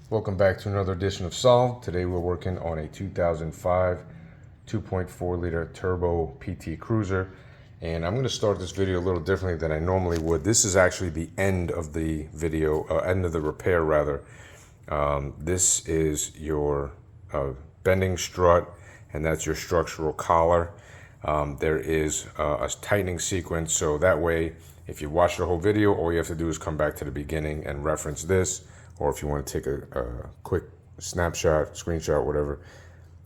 Welcome back to another edition of Solved. Today we're working on a 2005 2.4 liter turbo PT Cruiser, and I'm going to start this video a little differently than I normally would. This is actually the end of the video, end of the repair rather. This is your bending strut, and that's your structural collar. There is a tightening sequence, so that way if you watch the whole video, all you have to do is come back to the beginning and reference this. Or if you want to take a quick snapshot, screenshot, whatever,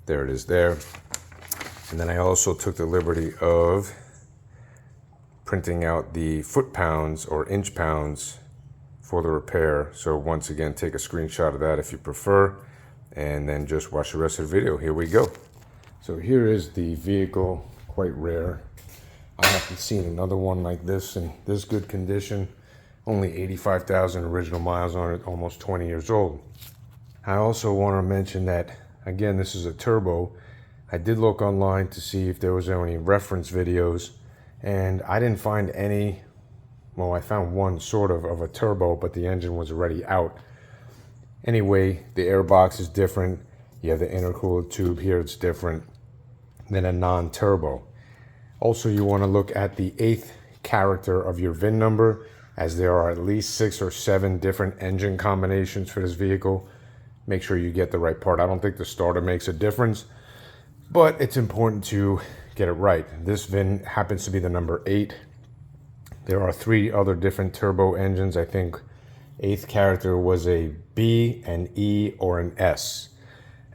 there it is there. And then I also took the liberty of printing out the foot pounds or inch pounds for the repair. So once again, take a screenshot of that if you prefer, and then just watch the rest of the video. Here we go. So here is the vehicle, quite rare. I haven't seen another one like this in this good condition. Only 85,000 original miles on it, almost 20 years old. I also want to mention that, again, this is a turbo. I did look online to see if there was any reference videos, and I didn't find any. Well, I found one sort of a turbo, but the engine was already out. Anyway, the air box is different. You have the intercooler tube here, it's different than a non-turbo. Also, you want to look at the 8th character of your VIN number, as there are at least 6 or 7 different engine combinations for this vehicle. Make sure you get the right part. I don't think the starter makes a difference, but it's important to get it right. This VIN happens to be the number 8. There are 3 other different turbo engines. I think 8th character was a B, an E, or an S.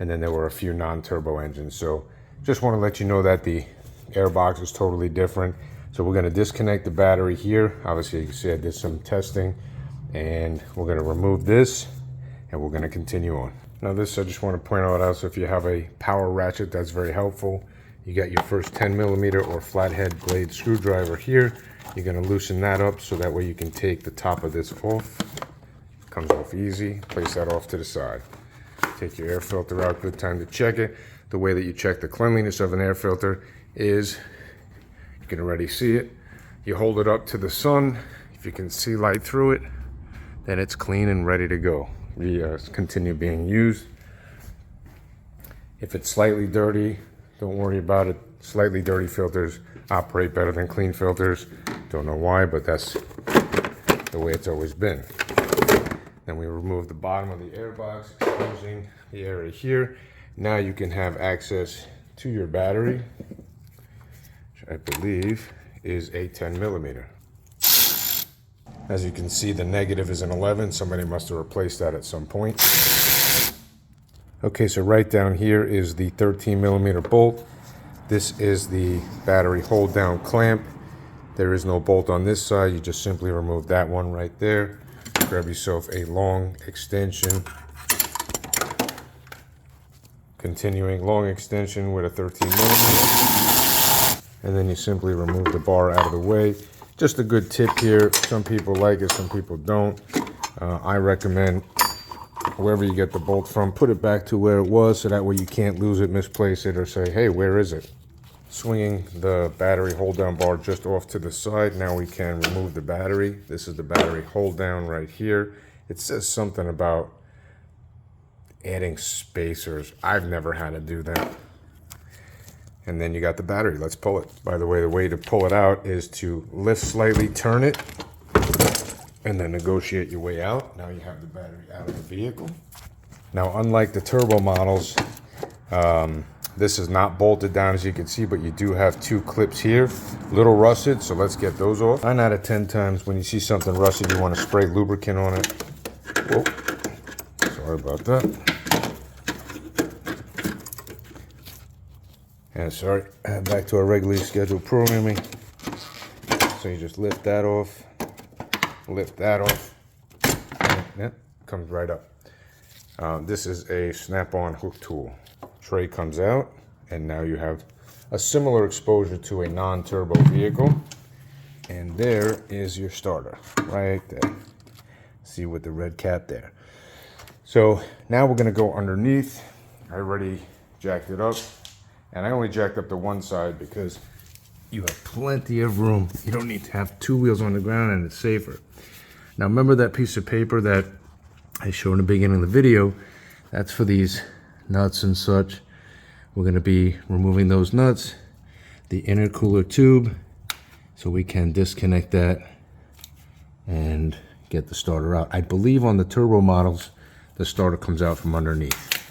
And then there were a few non-turbo engines. So just want to let you know that the airbox is totally different. So we're going to disconnect the battery here. Obviously, you can see I did some testing, and we're going to remove this, and we're going to continue on. Now this, I just want to point out also, if you have a Pwr Ratchet, that's very helpful. You got your first 10mm or flathead blade screwdriver here. You're going to loosen that up so that way you can take the top of this off. Comes off easy. Place that off to the side. Take your air filter out. Good time to check it. The way that you check the cleanliness of an air filter is, you can already see it. You hold it up to the sun. If you can see light through it, then it's clean and ready to go. We continue being used. If it's slightly dirty, don't worry about it. Slightly dirty filters operate better than clean filters. Don't know why, but that's the way it's always been. Then we remove the bottom of the air box, exposing the area here. Now you can have access to your battery, which I believe is a 10mm. As you can see, the negative is an 11. Somebody must have replaced that at some point. Okay, so right down here is the 13mm bolt. This is the battery hold down clamp. There is no bolt on this side. You just simply remove that one right there. Grab yourself a long extension. Continuing long extension with a 13mm. And then you simply remove the bar out of the way. Just a good tip here. Some people like it, some people don't. I recommend wherever you get the bolt from, put it back to where it was, so that way you can't lose it, misplace it, or say, hey, where is it? Swinging the battery hold down bar just off to the side. Now we can remove the battery. This is the battery hold down right here. It says something about adding spacers. I've never had to do that. And then you got the battery. Let's pull it. By the way to pull it out is to lift slightly, turn it, and then negotiate your way out. Now you have the battery out of the vehicle. Now, unlike the turbo models, this is not bolted down, as you can see, but you do have 2 clips here. Little rusted, so let's get those off. 9 out of 10 times when you see something rusted, you want to spray lubricant on it. Whoa. Sorry about that. And sorry, back to our regularly scheduled programming. So you just lift that off, lift that off. Yep, comes right up. This is a snap-on hook tool. Tray comes out, and now you have a similar exposure to a non-turbo vehicle. And there is your starter, right there. See with the red cap there. So now we're gonna go underneath. I already jacked it up. And I only jacked up to one side because you have plenty of room. You don't need to have 2 wheels on the ground, and it's safer. Now remember that piece of paper that I showed in the beginning of the video, that's for these nuts and such. We're going to be removing those nuts, the intercooler tube, so we can disconnect that and get the starter out. I believe on the turbo models, the starter comes out from underneath.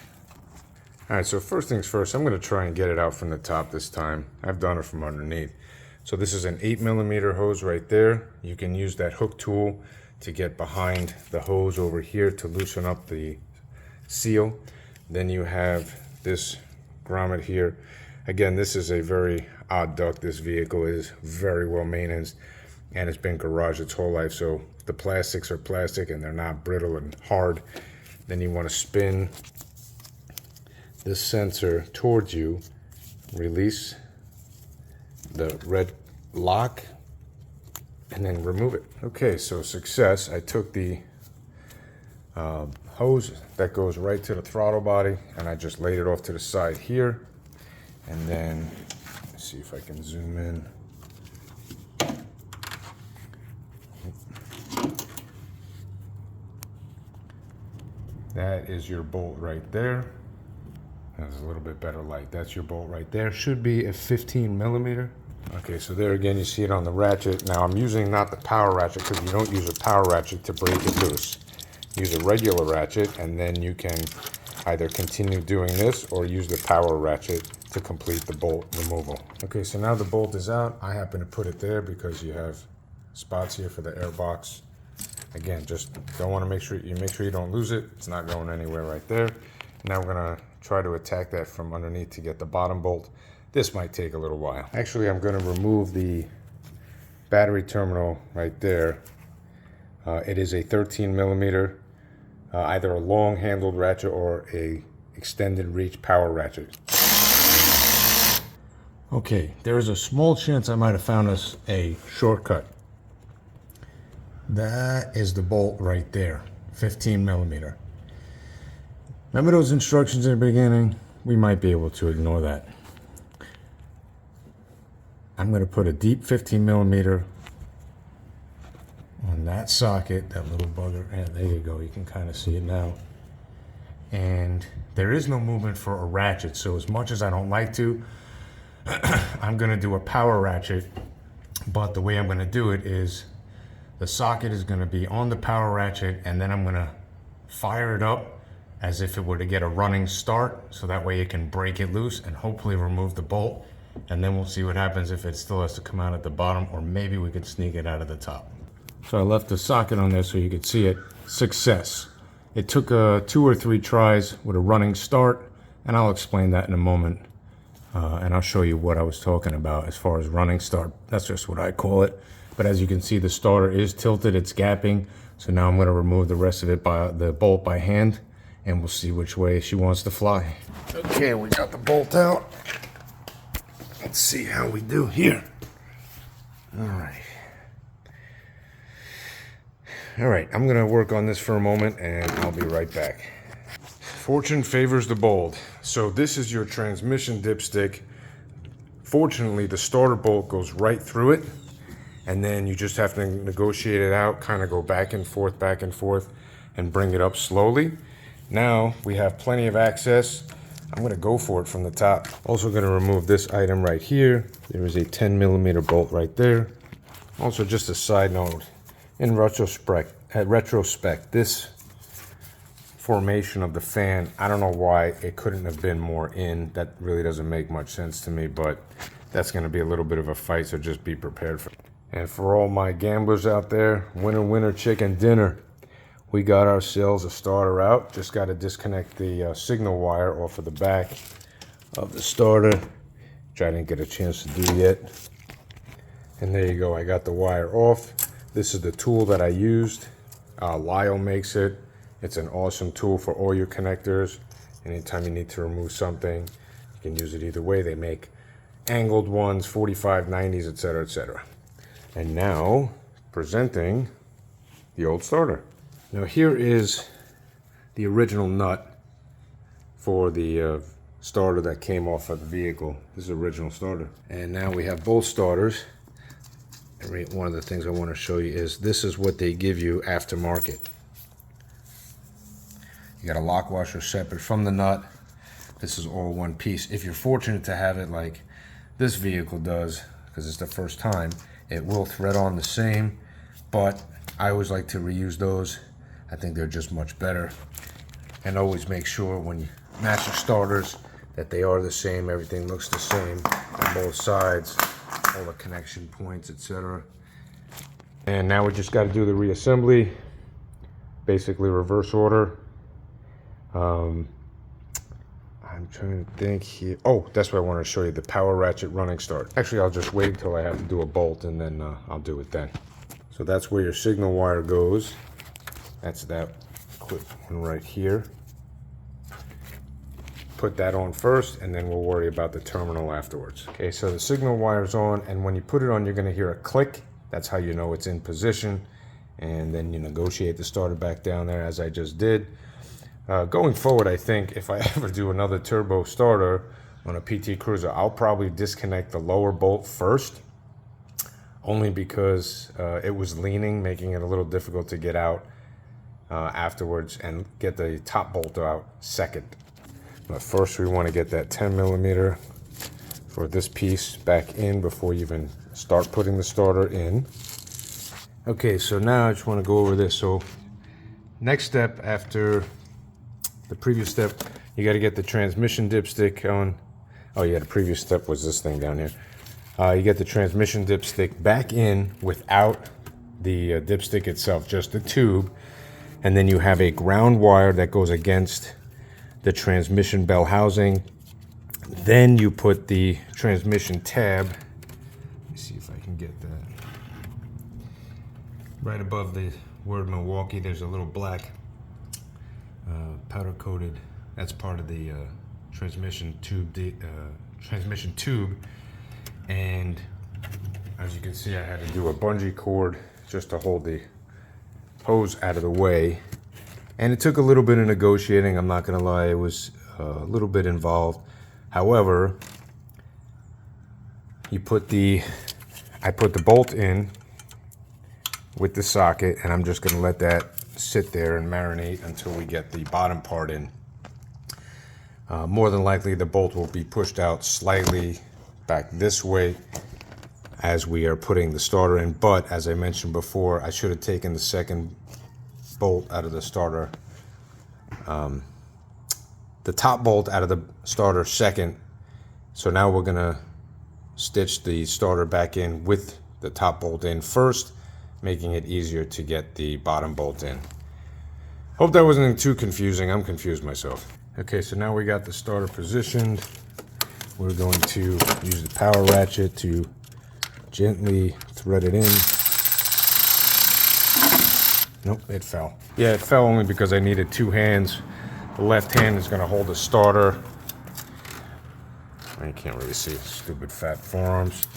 All right, so first things first, I'm going to try and get it out from the top this time. I've done it from underneath. So this is an 8mm hose right there. You can use that hook tool to get behind the hose over here to loosen up the seal. Then you have this grommet here. Again, this is a very odd duct. This vehicle is very well maintained and it's been garaged its whole life, so the plastics are plastic and they're not brittle and hard. Then you want to spin this sensor towards you, release the red lock, and then remove it. Okay, so success. I took the hose that goes right to the throttle body and I just laid it off to the side here. And then, let's see if I can zoom in. That is your bolt right there. That's a little bit better light. That's your bolt right there. Should be a 15mm. Okay, so there again, you see it on the ratchet. Now I'm using not the power ratchet because you don't use a power ratchet to break it loose. Use a regular ratchet and then you can either continue doing this or use the power ratchet to complete the bolt removal. Okay, so now the bolt is out. I happen to put it there because you have spots here for the air box. Again, just don't want to make sure you don't lose it. It's not going anywhere right there. Now we're gonna try to attack that from underneath to get the bottom bolt. This might take a little while. Actually, I'm gonna remove the battery terminal right there. It is a 13mm, either a long handled ratchet or a extended reach power ratchet. Okay, there is a small chance I might have found us a shortcut. That is the bolt right there, 15mm. Remember those instructions in the beginning? We might be able to ignore that. I'm going to put a deep 15mm on that socket, that little bugger. Yeah, there you go. You can kind of see it now. And there is no movement for a ratchet, so as much as I don't like to, I'm going to do a power ratchet. But the way I'm going to do it is the socket is going to be on the power ratchet, and then I'm going to fire it up as if it were to get a running start, so that way it can break it loose and hopefully remove the bolt. And then we'll see what happens if it still has to come out at the bottom, or maybe we could sneak it out of the top. So I left the socket on there so you could see it. Success. It took 2 or 3 tries with a running start, and I'll explain that in a moment. And I'll show you what I was talking about as far as running start. That's just what I call it. But as you can see, the starter is tilted, it's gapping. So now I'm going to remove the rest of it by the bolt by hand, and we'll see which way she wants to fly. Okay, we got the bolt out. Let's see how we do here. All right. All right, I'm going to work on this for a moment and I'll be right back. Fortune favors the bold. So this is your transmission dipstick. Fortunately, the starter bolt goes right through it, and then you just have to negotiate it out, kind of go back and forth, and bring it up slowly. Now we have plenty of access. I'm going to go for it from the top. Also going to remove this item right here. There is a 10mm bolt right there. Also, just a side note, in retrospect, this formation of the fan, I don't know why it couldn't have been more in. That really doesn't make much sense to me, but that's going to be a little bit of a fight, so just be prepared for it. And for all my gamblers out there, winner chicken dinner. We got ourselves a starter out. Just got to disconnect the signal wire off of the back of the starter, which I didn't get a chance to do yet. And there you go, I got the wire off. This is the tool that I used. Lyle makes it. It's an awesome tool for all your connectors. Anytime you need to remove something, you can use it either way. They make angled ones, 45, 90s, etc., etc. And now, presenting the old starter. Now here is the original nut for the starter that came off of the vehicle. This is the original starter. And now we have both starters. One of the things I want to show you is this is what they give you aftermarket. You got a lock washer separate from the nut. This is all one piece. If you're fortunate to have it like this vehicle does, because it's the first time, it will thread on the same, but I always like to reuse those. I think they're just much better. And always make sure when you match your starters that they are the same, everything looks the same on both sides, all the connection points, etc. And now we just got to do the reassembly, basically reverse order. I'm trying to think here. Oh, that's what I wanted to show you, the Pwr Ratchet running start. Actually, I'll just wait until I have to do a bolt and then I'll do it then. So that's where your signal wire goes. That's that clip one right here. Put that on first and then we'll worry about the terminal afterwards. Okay, so the signal wire's on, and when you put it on, you're gonna hear a click. That's how you know it's in position. And then you negotiate the starter back down there as I just did. Going forward, I think if I ever do another turbo starter on a PT Cruiser, I'll probably disconnect the lower bolt first, only because it was leaning, making it a little difficult to get out afterwards, and get the top bolt out second. But first we want to get that 10mm for this piece back in before you even start putting the starter in. Okay, so now I just want to go over this. So next step after the previous step, you got to get the transmission dipstick on. Oh yeah, the previous step was this thing down here. You get the transmission dipstick back in without the dipstick itself, just the tube. And then you have a ground wire that goes against the transmission bell housing. Then you put the transmission tab. Let me see if I can get that. Right above the word Milwaukee, there's a little black powder coated. That's part of the transmission tube. And as you can see, I had to do a bungee cord just to hold the hose out of the way. And it took a little bit of negotiating, I'm not gonna lie, it was a little bit involved. However, I put the bolt in with the socket, and I'm just gonna let that sit there and marinate until we get the bottom part in. More than likely the bolt will be pushed out slightly back this way as we are putting the starter in, but as I mentioned before, I should have taken the second bolt out of the starter, the top bolt out of the starter second. So now we're gonna stitch the starter back in with the top bolt in first, making it easier to get the bottom bolt in. Hope that wasn't too confusing. I'm confused myself. Okay, so now we got the starter positioned. We're going to use the Pwr Ratchet to gently thread it in. Nope, it fell. Yeah, it fell only because I needed two hands. The left hand is going to hold the starter. You can't really see, stupid fat forearms.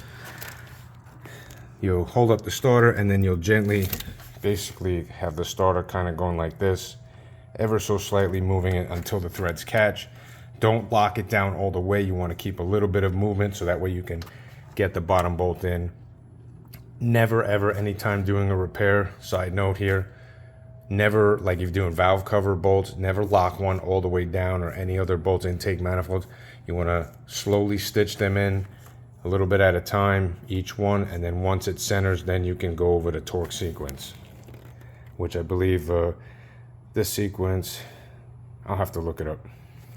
You'll hold up the starter and then you'll gently basically have the starter kind of going like this, ever so slightly moving it until the threads catch. Don't lock it down all the way. You want to keep a little bit of movement so that way you can get the bottom bolt in. Never ever, anytime doing a repair, side note here, never, like if you're doing valve cover bolts, never lock one all the way down, or any other bolt intake manifolds. You want to slowly stitch them in a little bit at a time, each one, and then once it centers, then you can go over the torque sequence, which I believe this sequence, I'll have to look it up.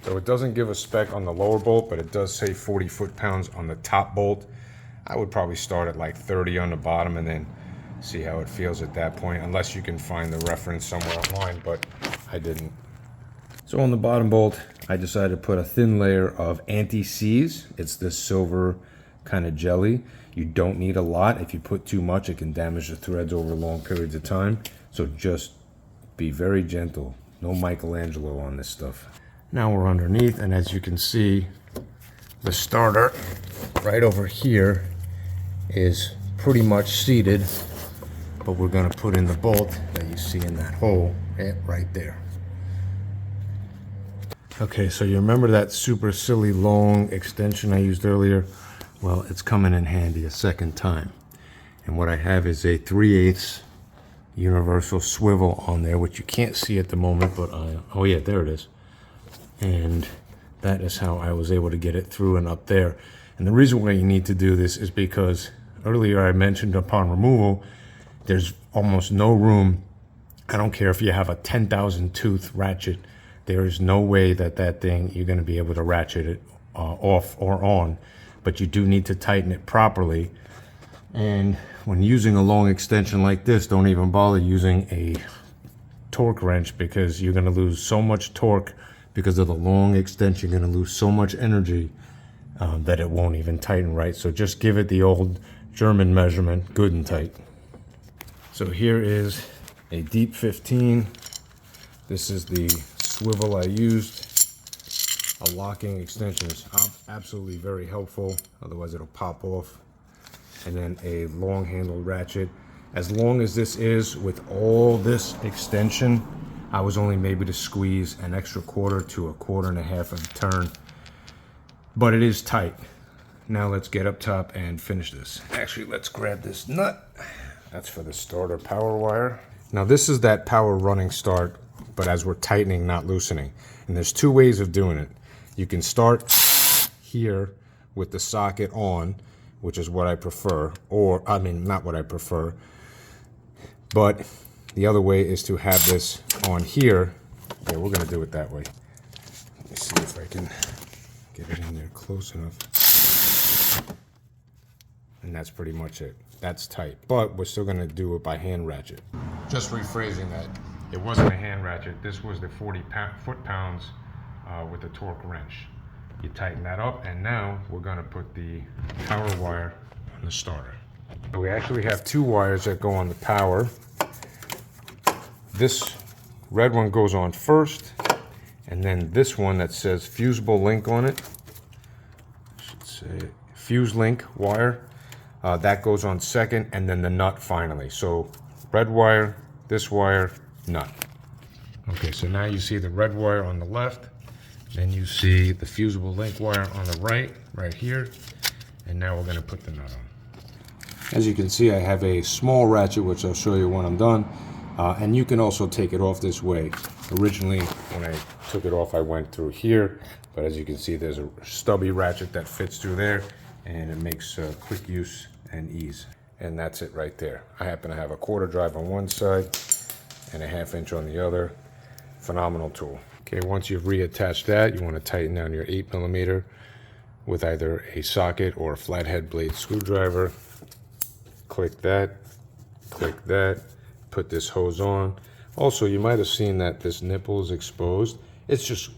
So it doesn't give a spec on the lower bolt, but it does say 40 foot-pounds on the top bolt. I would probably start at like 30 on the bottom and then see how it feels at that point, unless you can find the reference somewhere online, but I didn't. So on the bottom bolt, I decided to put a thin layer of anti-seize. It's this silver kind of jelly. You don't need a lot. If you put too much, it can damage the threads over long periods of time. So just be very gentle. No Michelangelo on this stuff. Now we're underneath, and as you can see, the starter right over here is pretty much seated, but we're going to put in the bolt that you see in that hole right there. Okay, so you remember that super silly long extension I used earlier? Well, it's coming in handy a second time. And what I have is a 3/8 universal swivel on there, which you can't see at the moment, but oh yeah, there it is. And that is how I was able to get it through and up there. And the reason why you need to do this is because earlier I mentioned upon removal, there's almost no room. I don't care if you have a 10,000 tooth ratchet, there is no way that thing, you're gonna be able to ratchet it off or on, but you do need to tighten it properly. And when using a long extension like this, don't even bother using a torque wrench, because you're gonna lose so much torque because of the long extension. You're gonna lose so much energy that it won't even tighten right. So just give it the old German measurement, good and tight. So here is a deep 15. This is the swivel I used. A locking extension is absolutely very helpful, otherwise it'll pop off. And then a long handled ratchet. As long as this is with all this extension, I was only maybe to squeeze an extra quarter to a quarter and a half of a turn, but it is tight. Now let's get up top and finish this. Actually, let's grab this nut. That's for the starter power wire. Now this is that power running start, but as we're tightening, not loosening. And there's two ways of doing it. You can start here with the socket on, which is what I prefer, or I mean, not what I prefer, but the other way is to have this on here. Yeah, we're gonna do it that way. Let me see if I can get it in there close enough. And that's pretty much it. That's tight, but we're still gonna do it by hand ratchet. Just rephrasing that, it wasn't a hand ratchet. This was the 40 foot-pounds with a torque wrench. You tighten that up, and now we're gonna put the power wire on the starter. So we actually have two wires that go on the power. This red one goes on first, and then this one that says fusible link on it, I should say fuse link wire, that goes on second, and then the nut finally. So red wire, this wire, nut. Okay, so now you see the red wire on the left, then you see the fusible link wire on the right here, and now we're gonna put the nut on. As you can see, I have a small ratchet, which I'll show you when I'm done. And you can also take it off this way. Originally, when I took it off, I went through here, but as you can see, there's a stubby ratchet that fits through there, and it makes quick use and ease. And that's it right there. I happen to have a quarter drive on one side and a 1/2 inch on the other. Phenomenal tool. Okay, once you've reattached that, you want to tighten down your 8mm with either a socket or a flathead blade screwdriver. Click that, put this hose on. Also, you might have seen that this nipple is exposed. It's just,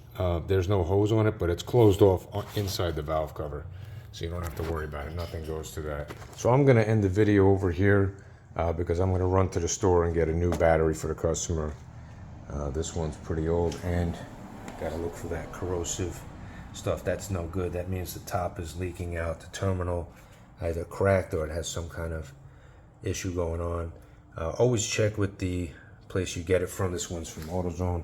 there's no hose on it, but it's closed off inside the valve cover. So you don't have to worry about it, nothing goes to that. So I'm gonna end the video over here because I'm gonna run to the store and get a new battery for the customer. This one's pretty old, and gotta look for that corrosive stuff. That's no good. That means the top is leaking out, the terminal either cracked or it has some kind of issue going on. Always check with the place you get it from. This one's from AutoZone.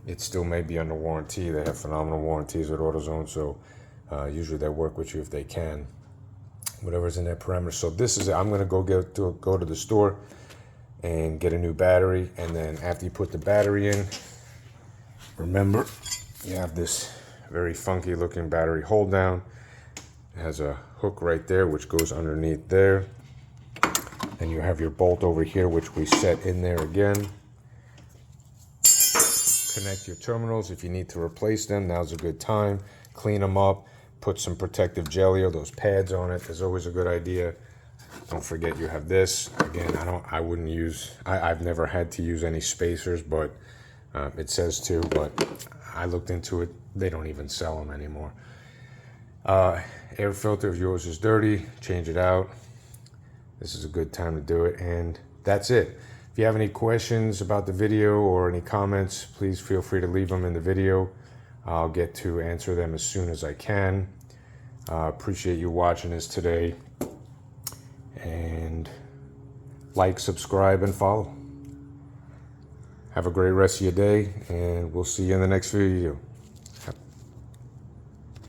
It still may be under warranty. They have phenomenal warranties with AutoZone, so usually they work with you if they can. Whatever's in their parameters. So this is it. I'm gonna go to the store and get a new battery, and then after you put the battery in, remember you have this very funky looking battery hold down. It has a hook right there which goes underneath there. Then you have your bolt over here, which we set in there again. Connect your terminals. If you need to replace them, now's a good time. Clean them up, put some protective jelly or those pads on it. Is always a good idea. Don't forget you have this. Again, I've never had to use any spacers, but it says to, but I looked into it. They don't even sell them anymore. Air filter, if yours is dirty, change it out. This is a good time to do it, and that's it. If you have any questions about the video or any comments, please feel free to leave them in the video. I'll get to answer them as soon as I can. Appreciate you watching this today, and like, subscribe, and follow. Have a great rest of your day, and we'll see you in the next video.